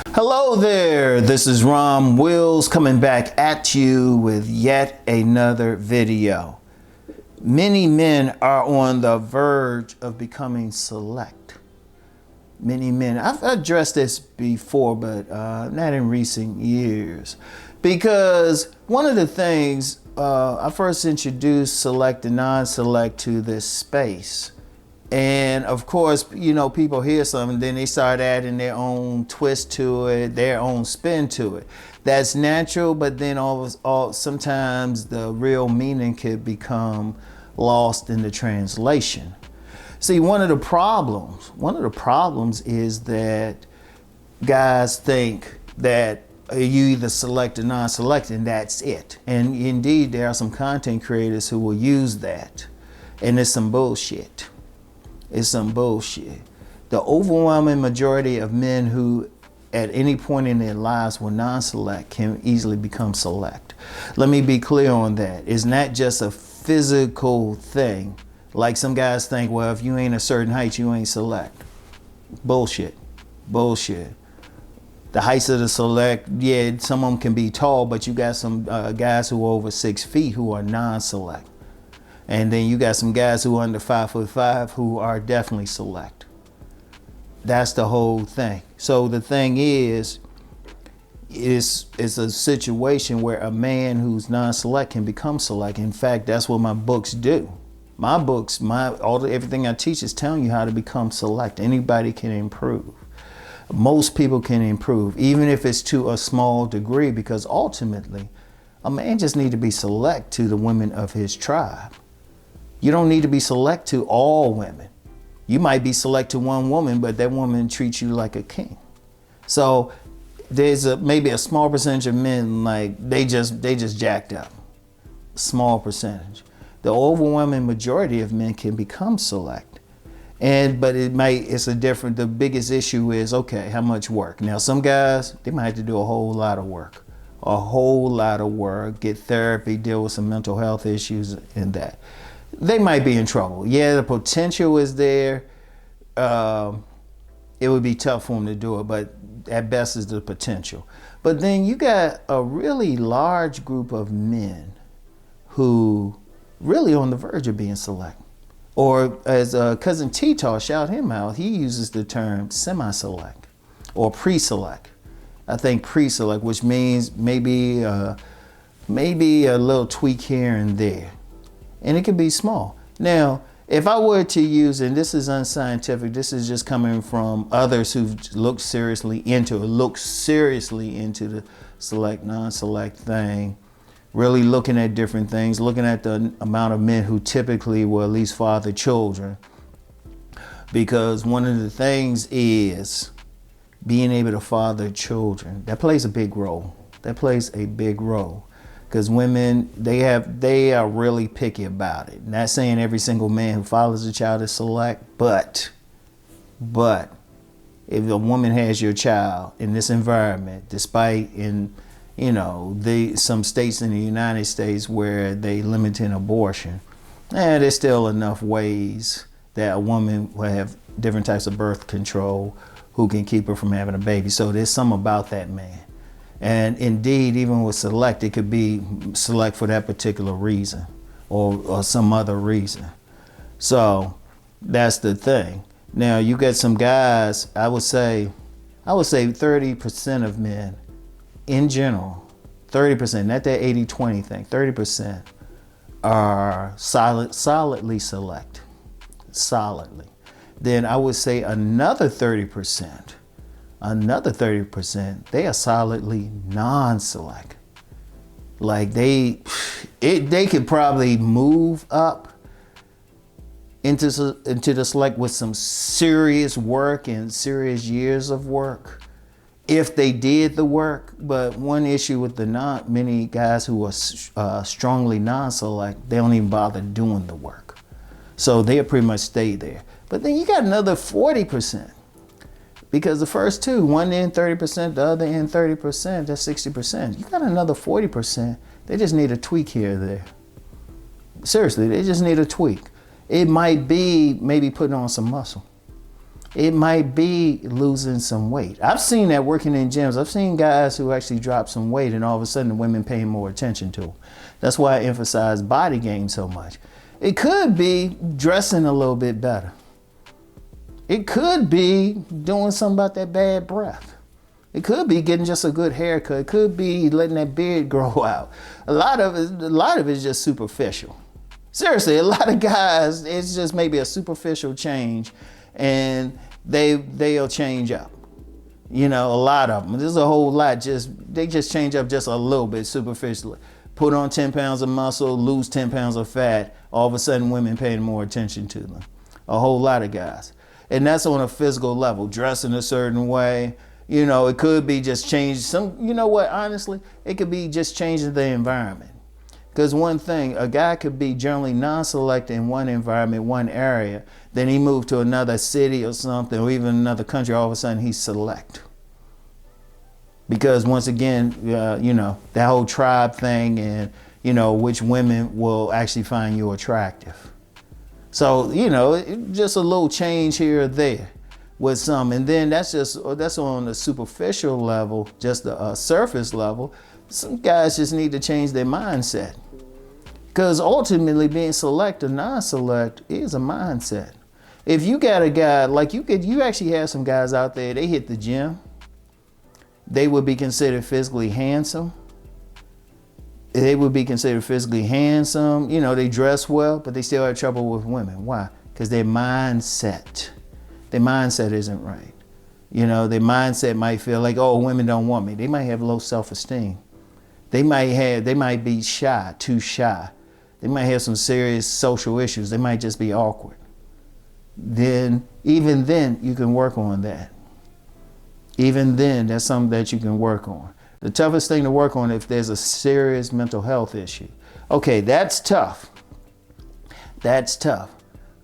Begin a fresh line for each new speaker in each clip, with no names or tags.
Hello there, this is Rom Wills coming back at you with yet another video. Many men are on the verge of becoming select. Many men, I've addressed this before, but not in recent years. Because one of the things, I first introduced select and non-select to this space. And of course, you know, people hear something, then they start adding their own twist to it, their own spin to it. That's natural, but then sometimes the real meaning could become lost in the translation. See, one of the problems is that guys think that you either select or non-select and that's it. And indeed, there are some content creators who will use that, and it's some bullshit. It's some bullshit. The overwhelming majority of men who at any point in their lives were non-select can easily become select. Let me be clear on that. It's not just a physical thing. Like some guys think, well, if you ain't a certain height, you ain't select. Bullshit. Bullshit. The heights of the select, yeah, some of them can be tall, but you got some guys who are over 6 feet who are non-select. And then you got some guys who are under 5'5" who are definitely select. That's the whole thing. So the thing is, it's a situation where a man who's non-select can become select. In fact, that's what my books do. My books, everything I teach is telling you how to become select. Anybody can improve. Most people can improve, even if it's to a small degree, because ultimately, a man just needs to be select to the women of his tribe. You don't need to be select to all women. You might be select to one woman, but that woman treats you like a king. So there's maybe a small percentage of men, like they just jacked up. Small percentage. The overwhelming majority of men can become select. But the biggest issue is, okay, how much work? Now some guys, they might have to do a whole lot of work. Get therapy, deal with some mental health issues and that. They might be in trouble. Yeah, the potential is there. It would be tough for them to do it, but at best is the potential. But then you got a really large group of men who really on the verge of being select. Or as Cousin T-Tar, shout him out, he uses the term semi-select or pre-select. I think pre-select, which means maybe a little tweak here and there. And it can be small. Now, if I were to use, and this is unscientific, this is just coming from others who've looked seriously into the select, non-select thing, really looking at different things, looking at the amount of men who typically will at least father children. Because one of the things is being able to father children. That plays a big role. Because women, they are really picky about it. Not saying every single man who fathers a child is select, but if a woman has your child in this environment, despite some states in the United States where they limit an abortion, there's still enough ways that a woman will have different types of birth control who can keep her from having a baby. So there's something about that man. And indeed, even with select, it could be select for that particular reason or some other reason. So that's the thing. Now you get some guys, I would say 30% of men in general, 30%, not that 80-20 thing, 30% are solidly select, solidly. Then I would say another 30%, they are solidly non-select. Like they could probably move up into the select with some serious work and serious years of work if they did the work. But one issue with many guys who are strongly non-select, they don't even bother doing the work. So they'll pretty much stay there. But then you got another 40%. Because the first two, one in 30%, the other in 30%, that's 60%. You got another 40%. They just need a tweak here or there. Seriously, they just need a tweak. It might be maybe putting on some muscle. It might be losing some weight. I've seen that working in gyms. I've seen guys who actually drop some weight and all of a sudden the women paying more attention to them. That's why I emphasize body game so much. It could be dressing a little bit better. It could be doing something about that bad breath. It could be getting just a good haircut. It could be letting that beard grow out. A lot of it is just superficial. Seriously, a lot of guys, it's just maybe a superficial change and they'll change up. You know, a lot of them. There's a whole lot, they just change up just a little bit superficially. Put on 10 pounds of muscle, lose 10 pounds of fat. All of a sudden, women paying more attention to them. A whole lot of guys. And that's on a physical level, dressing a certain way. You know, it could be just change you know what, honestly, it could be just changing the environment. Because one thing, a guy could be generally non-select in one environment, one area, then he moved to another city or something, or even another country, all of a sudden he's select. Because once again, you know, that whole tribe thing and, you know, which women will actually find you attractive. So, you know, just a little change here or there with some. And then that's on the superficial level, just the surface level. Some guys just need to change their mindset. Because ultimately being select or non-select is a mindset. If you got a guy, like you actually have some guys out there, they hit the gym. They would be considered physically handsome. They would be considered physically handsome. You know, they dress well, but they still have trouble with women. Why? Because their mindset isn't right. You know, their mindset might feel like, oh, women don't want me. They might have low self-esteem. They might be shy, too shy. They might have some serious social issues. They might just be awkward. Even then, you can work on that. Even then, that's something that you can work on. The toughest thing to work on if there's a serious mental health issue. Okay, that's tough. That's tough.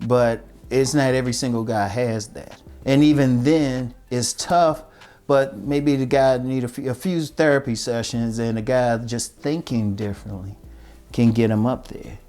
But it's not every single guy has that. And even then, it's tough, but maybe the guy need a few therapy sessions and a guy just thinking differently can get him up there.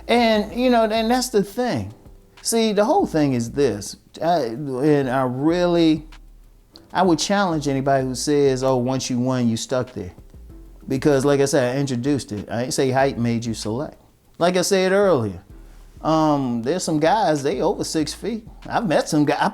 And, you know, and that's the thing. See, the whole thing is this. I would challenge anybody who says, oh, once you won, you stuck there. Because like I said, I introduced it. I didn't say height made you select. Like I said earlier, there's some guys, they over 6 feet. I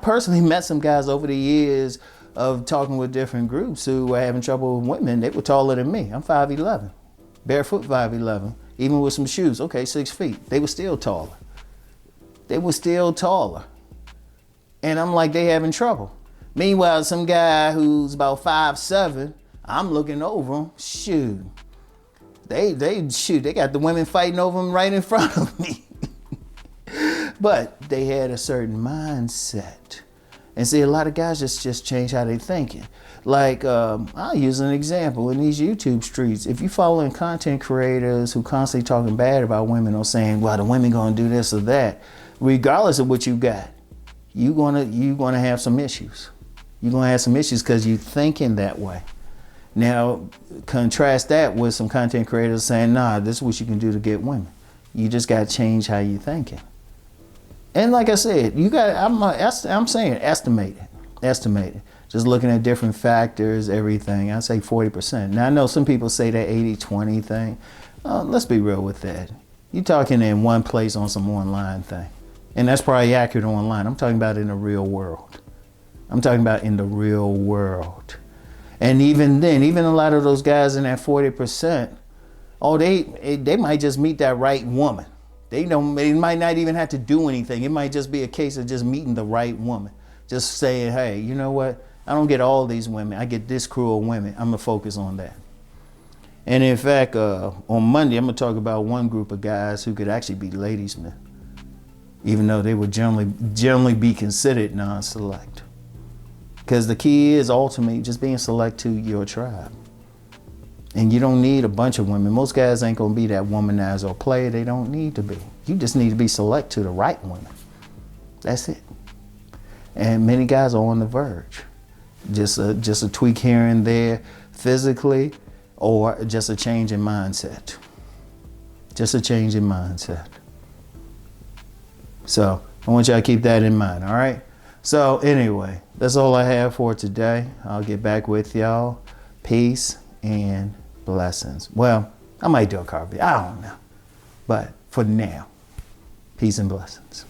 personally met some guys over the years of talking with different groups who were having trouble with women. They were taller than me. I'm 5'11", barefoot 5'11", even with some shoes. Okay, 6 feet. They were still taller. And I'm like, they having trouble. Meanwhile, some guy who's about 5'7", I'm looking over him. Shoot, they got the women fighting over him right in front of me. But they had a certain mindset. And see, a lot of guys just change how they thinking. Like, I'll use an example in these YouTube streets. If you following content creators who constantly talking bad about women or saying, well, the women gonna do this or that, regardless of what you got, you're gonna have some issues. You're gonna have some issues because you're thinking that way. Now, contrast that with some content creators saying, nah, this is what you can do to get women. You just gotta change how you're thinking. And like I said, I'm saying estimate it. Just looking at different factors, everything. I say 40%. Now I know some people say that 80-20 thing. Let's be real with that. You're talking in one place on some online thing. And that's probably accurate online. I'm talking about in the real world. And even then, even a lot of those guys in that 40%, they might just meet that right woman. They might not even have to do anything. It might just be a case of just meeting the right woman. Just saying, hey, you know what? I don't get all these women. I get this crew of women. I'm going to focus on that. And in fact, on Monday, I'm going to talk about one group of guys who could actually be ladies' men, even though they would generally be considered non-select. Because the key is ultimately just being select to your tribe. And you don't need a bunch of women. Most guys ain't gonna be that womanizer or player. They don't need to be. You just need to be select to the right women. That's it. And many guys are on the verge. Just a tweak here and there physically, or just a change in mindset. So I want y'all to keep that in mind, all right? So anyway, that's all I have for today. I'll get back with y'all. Peace and blessings. Well, I might do a card reading. I don't know. But for now, peace and blessings.